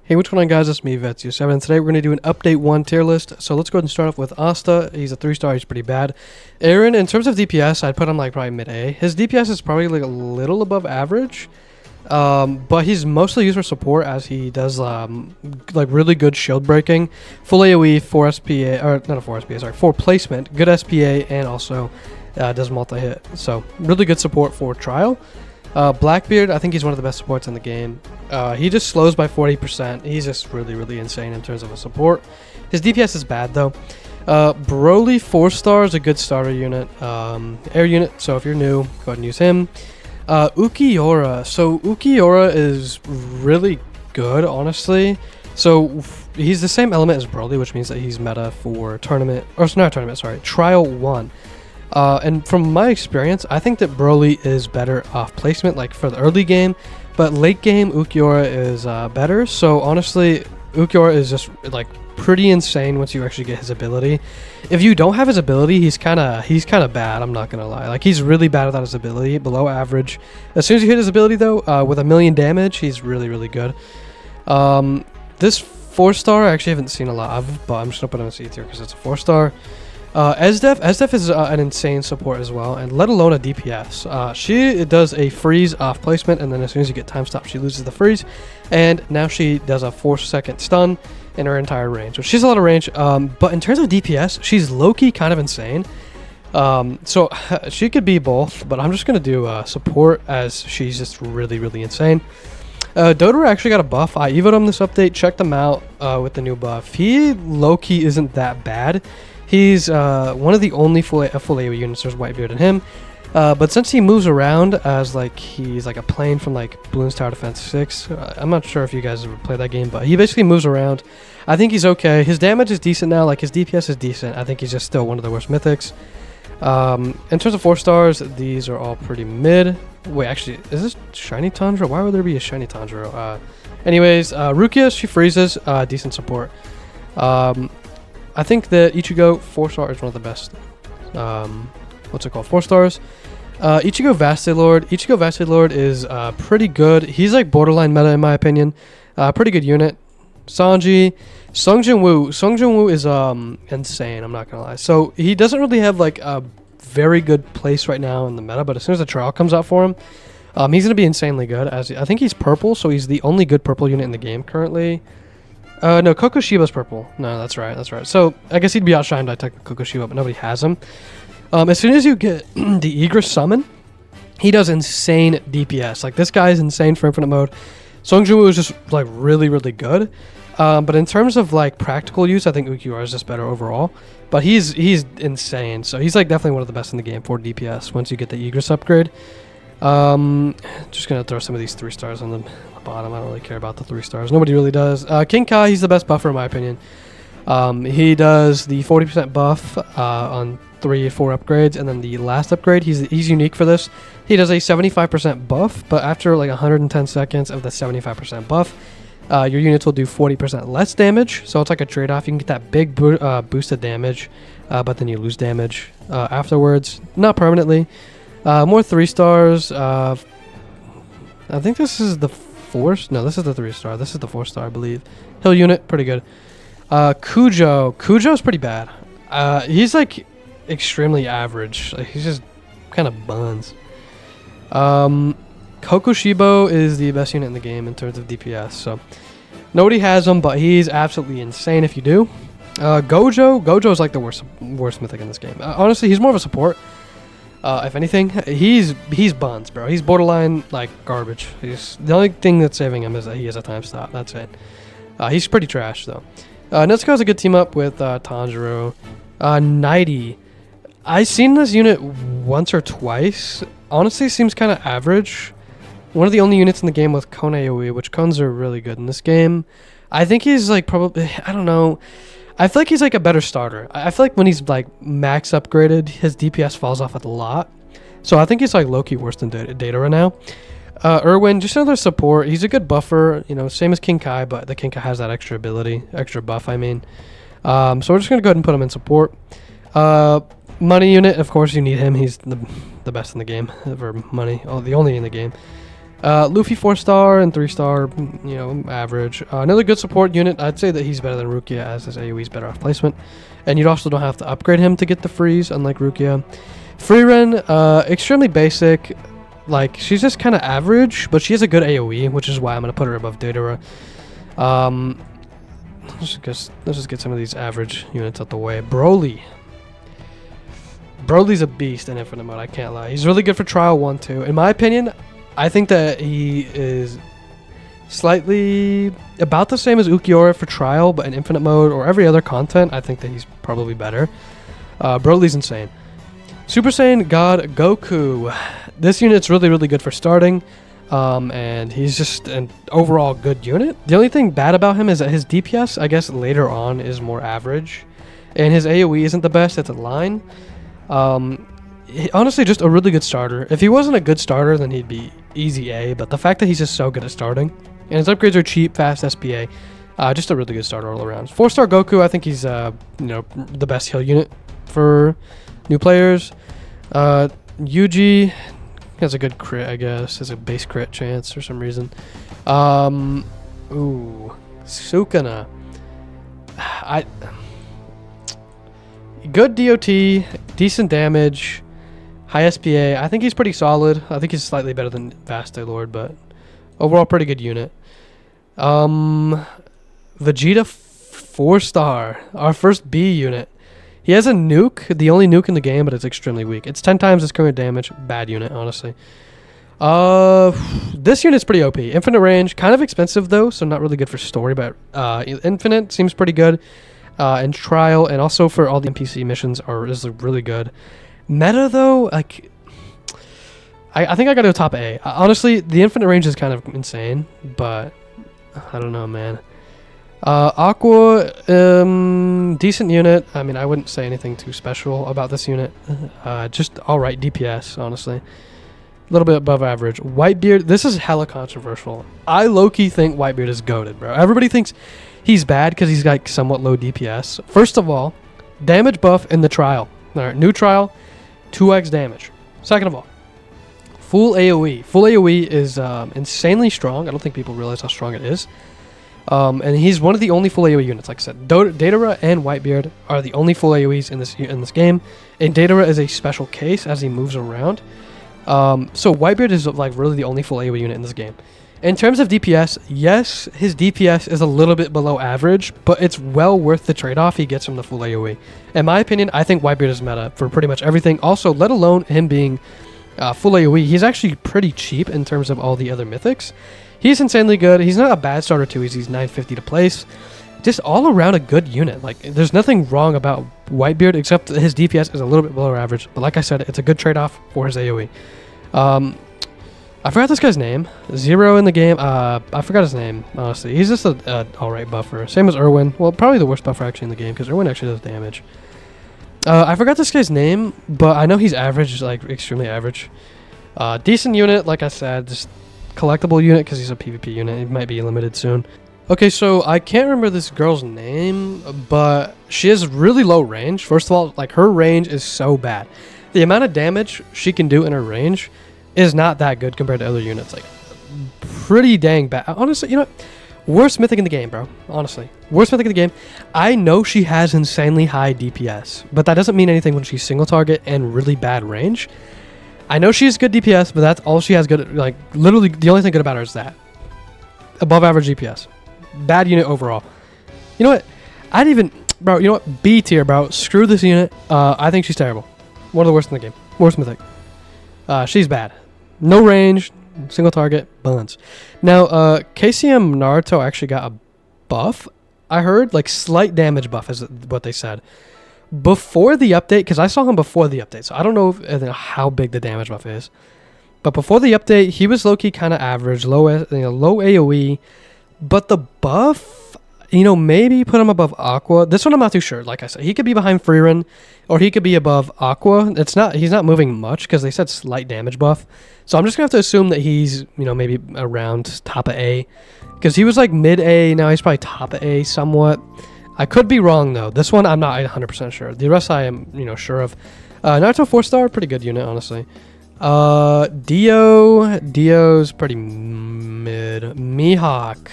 Hey, what's going on, guys? It's me, Vetsu7, and today we're going to do an Update 1 tier list. So let's go ahead and start off with Asta. He's a 3-star, he's pretty bad. Aaron, in terms of DPS, I'd put him like probably mid-A. His DPS is probably like a little above average, but he's mostly used for support as he does like really good shield breaking, full AoE, 4 SPA, or not a 4 SPA, sorry, 4 placement, good SPA, and also does multi-hit. So really good support for trial. Blackbeard, I think he's one of the best supports in the game. He just slows by 40%. He's just really insane in terms of a support. His DPS is bad though. Broly 4-star is a good starter unit, air unit, so if you're new, go ahead and use him. Ukiora, so Ukiora is really good, honestly. So he's the same element as Broly, which means that he's meta for tournament, or not tournament, sorry, trial 1. And from my experience, I think that Broly is better off placement, like for the early game, but late game Ukiora is better. So honestly, Ukiora is just like pretty insane once you actually get his ability. If you don't have his ability, he's kind of bad. I'm not gonna lie, like he's really bad without his ability, below average. As soon as you hit his ability though, with 1,000,000 damage, he's really good. This 4-star I actually haven't seen a lot of, but I'm just gonna put him in C tier because it's a 4-star. Esdef is an insane support as well, and let alone a DPS. She does a freeze off placement, and then as soon as you get time stop, she loses the freeze, and now she does a 4-second stun in her entire range. So she's a lot of range, but in terms of DPS, she's low-key kind of insane. So she could be both, but I'm just going to do support as she's just really insane. Dodor actually got a buff. I evoed him this update, checked him out with the new buff. He low-key isn't that bad. He's one of the only full AoE units. There's Whitebeard in him, but since he moves around as like he's like a plane from like Bloons Tower Defense 6, I'm not sure if you guys ever played that game, but he basically moves around. I think he's okay. His damage is decent now, like his DPS is decent. I think he's just still one of the worst mythics. In terms of 4-stars, these are all pretty mid. Wait, actually, is this Shiny Tundra? Why would there be a Shiny Tundra? Anyways, Rukia, she freezes, decent support. I think that Ichigo 4-star is one of the best. What's it called? 4-stars. Ichigo Vastilord. Ichigo Vastilord is pretty good. He's like borderline meta in my opinion. Pretty good unit. Sanji, Sung Jin Woo. Sung Jin Woo is insane. I'm not gonna lie. So he doesn't really have like a very good place right now in the meta, but as soon as the trial comes out for him, he's gonna be insanely good. As I think he's purple, so he's the only good purple unit in the game currently. No, Kokoshiba's purple. No, that's right. So, I guess he'd be outshined by Kokoshiba, but nobody has him. As soon as you get the Egress summon, he does insane DPS. Like, this guy is insane for infinite mode. Sung Jin Woo is just, like, really good. But in terms of, like, practical use, I think Ukiora is just better overall. But he's insane. So, he's, like, definitely one of the best in the game for DPS once you get the Egress upgrade. Just gonna throw some of these 3-stars on the bottom. I don't really care about the 3-stars. Nobody really does. King Kai, he's the best buffer in my opinion. He does the 40% buff on 3 or 4 upgrades, and then the last upgrade, he's unique for this. He does a 75% buff, but after like 110 seconds of the 75% buff, your units will do 40% less damage. So it's like a trade-off. You can get that big boosted damage, but then you lose damage afterwards, not permanently. More 3-stars. I think this is the 4. No, this is the 3-star. This is the 4-star, I believe. Hill unit, pretty good. Kujo is pretty bad. He's like extremely average. Like, he's just kind of buns. Kokoshibo is the best unit in the game in terms of DPS. So nobody has him, but he's absolutely insane if you do. Gojo is like the worst mythic in this game. Honestly, he's more of a support. If anything, he's buns, bro. He's borderline like garbage. The only thing that's saving him is that he has a time stop. That's it. He's pretty trash though. Netsuko's a good team up with Tanjiro. Nighty. I've seen this unit once or twice. Honestly, seems kind of average. One of the only units in the game with Kone AoE, which Kones are really good in this game. I think he's like probably, I don't know. I feel like he's like a better starter. I feel like when he's like max upgraded, his DPS falls off a lot. So I think he's like low-key worse than Data right now. Erwin, just another support. He's a good buffer, you know, same as King Kai, but the King Kai has that extra ability, extra buff, I mean. So we're just going to go ahead and put him in support. Money unit, of course you need him. He's the best in the game for money. Oh, the only in the game. Luffy 4-star and 3-star, you know, average. Another good support unit. I'd say that he's better than Rukia as his AoE is better off placement. And you also don't have to upgrade him to get the freeze, unlike Rukia. Frieren, extremely basic. Like, she's just kind of average, but she has a good AoE, which is why I'm going to put her above Datara. Let's just get some of these average units out the way. Broly. Broly's a beast in Infinite Mode, I can't lie. He's really good for Trial 1, too. In my opinion, I think that he is slightly about the same as Ukiura for Trial, but in Infinite Mode or every other content, I think that he's probably better. Broly's insane. Super Saiyan God Goku. This unit's really, really good for starting, and he's just an overall good unit. The only thing bad about him is that his DPS, I guess, later on is more average, and his AoE isn't the best at the line. Honestly, just a really good starter. If he wasn't a good starter, then he'd be easy A, but the fact that he's just so good at starting, and his upgrades are cheap, fast SPA, just a really good starter all around. 4-star Goku, I think he's, you know, the best heal unit for new players. Yuji has a good crit, I guess, has a base crit chance for some reason. Ooh, Sukuna. Good DOT, decent damage, high SPA. I think he's pretty solid. I think he's slightly better than Vaste Lord, but overall pretty good unit. Vegeta 4-star, our first B unit. He has a nuke, the only nuke in the game, but it's extremely weak. It's 10 times his current damage. Bad unit, honestly. This unit's pretty OP. Infinite range, kind of expensive though, so not really good for story, but infinite seems pretty good. And trial, and also for all the NPC missions is really good. Meta though, like I think I gotta go top A. Honestly, the infinite range is kind of insane, but I don't know, man. Aqua, decent unit. I mean, I wouldn't say anything too special about this unit. Just alright DPS, honestly. A little bit above average. Whitebeard, this is hella controversial. I low-key think Whitebeard is goated, bro. Everybody thinks he's bad because he's got somewhat low DPS. First of all, damage buff in the trial. Alright, new trial, 2x damage. Second of all, full AoE. Full AoE is insanely strong. I don't think people realize how strong it is. And he's one of the only full AoE units. Like I said, Datara and Whitebeard are the only full AoEs in this game. And Datara is a special case as he moves around. So Whitebeard is like really the only full AoE unit in this game. In terms of DPS, yes, his DPS is a little bit below average, but it's well worth the trade-off he gets from the full AoE. In my opinion, I think Whitebeard is meta for pretty much everything. Also, let alone him being full AoE, he's actually pretty cheap in terms of all the other mythics. He's insanely good. He's not a bad starter too. He's 950 to place. Just all around a good unit. Like, there's nothing wrong about Whitebeard except his DPS is a little bit below average. But like I said, it's a good trade-off for his AoE. I forgot this guy's name. Zero in the game. I forgot his name, honestly. He's just a alright buffer. Same as Irwin. Well, probably the worst buffer actually in the game because Irwin actually does damage. I forgot this guy's name, but I know he's average, like extremely average. Decent unit, like I said. Just collectible unit because he's a PvP unit. It might be limited soon. Okay, so I can't remember this girl's name, but she has really low range. First of all, like her range is so bad. The amount of damage she can do in her range is not that good compared to other units. Like, pretty dang bad. Honestly, you know what? Worst mythic in the game, bro. Honestly. Worst mythic in the game. I know she has insanely high DPS, but that doesn't mean anything when she's single target and really bad range. I know she has good DPS, but that's all she has good. Like, literally, the only thing good about her is that. Above average DPS. Bad unit overall. You know what? I'd even... Bro, you know what? B tier, bro. Screw this unit. I think she's terrible. One of the worst in the game. Worst mythic. She's bad. No range, single target, buns. Now, KCM Naruto actually got a buff. I heard, like, slight damage buff is what they said. Before the update, because I saw him before the update, so I don't know how big the damage buff is. But before the update, he was low-key kind of average, low AoE. But the buff, you know, maybe put him above Aqua. This one I'm not too sure. Like I said, he could be behind Frieren, or he could be above Aqua. He's not moving much because they said slight damage buff. So I'm just gonna have to assume that he's, you know, maybe around top of A, because he was like mid A. Now he's probably top of A somewhat. I could be wrong though. This one I'm not 100% sure. The rest I am, you know, sure of. Naruto 4-star, pretty good unit, honestly. Dio's pretty mid. Mihawk,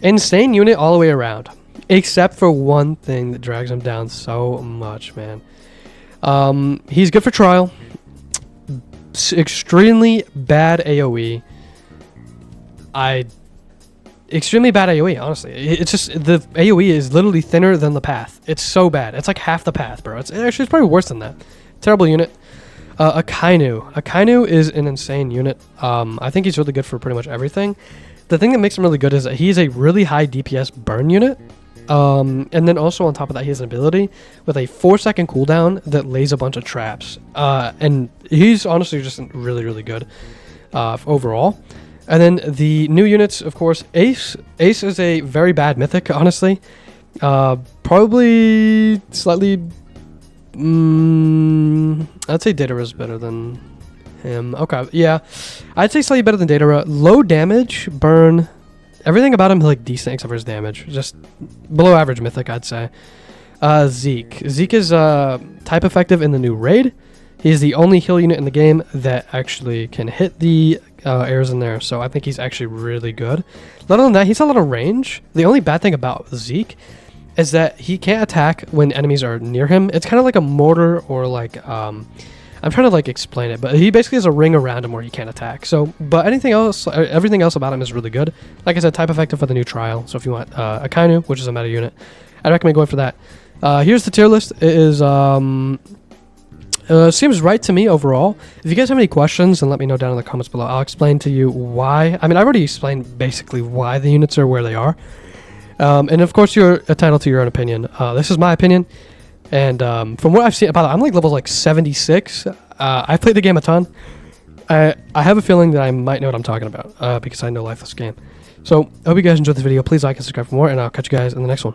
insane unit all the way around, except for one thing that drags him down so much, man. He's good for trial. Extremely bad AoE. Extremely bad AoE, honestly. It's just, the AoE is literally thinner than the path. It's so bad. It's like half the path, bro. It's probably worse than that. Terrible unit. Akainu. Akainu is an insane unit. I think he's really good for pretty much everything. The thing that makes him really good is that he's a really high DPS burn unit. And then also on top of that, he has an ability with a 4-second cooldown that lays a bunch of traps. And he's honestly just really, really good overall. And then the new units, of course, Ace. Ace is a very bad mythic, honestly. Probably slightly... I'd say Datara is better than him. Okay, yeah. I'd say slightly better than Datara. Low damage, burn. Everything about him like decent except for his damage. Just below average mythic, I'd say. Zeke. Zeke is type effective in the new raid. He's the only heal unit in the game that actually can hit the arrows in there, so I think he's actually really good. Not only that, he's a lot of range. The only bad thing about Zeke is that he can't attack when enemies are near him. It's kind of like a mortar, or like I'm trying to like explain it, but he basically has a ring around him where he can't attack. So, but everything else about him is really good. Like I said, type effective for the new trial. So if you want Akainu, which is a meta unit, I'd recommend going for that. Here's the tier list. It is seems right to me overall. If you guys have any questions, then let me know down in the comments below. I'll explain to you why. I mean, I've already explained basically why the units are where they are. And of course, you're entitled to your own opinion. This is my opinion. And from what I've seen, I'm like level like 76. I've played the game a ton. I have a feeling that I might know what I'm talking about because I know Lifeless game. So I hope you guys enjoyed this video. Please like and subscribe for more, and I'll catch you guys in the next one.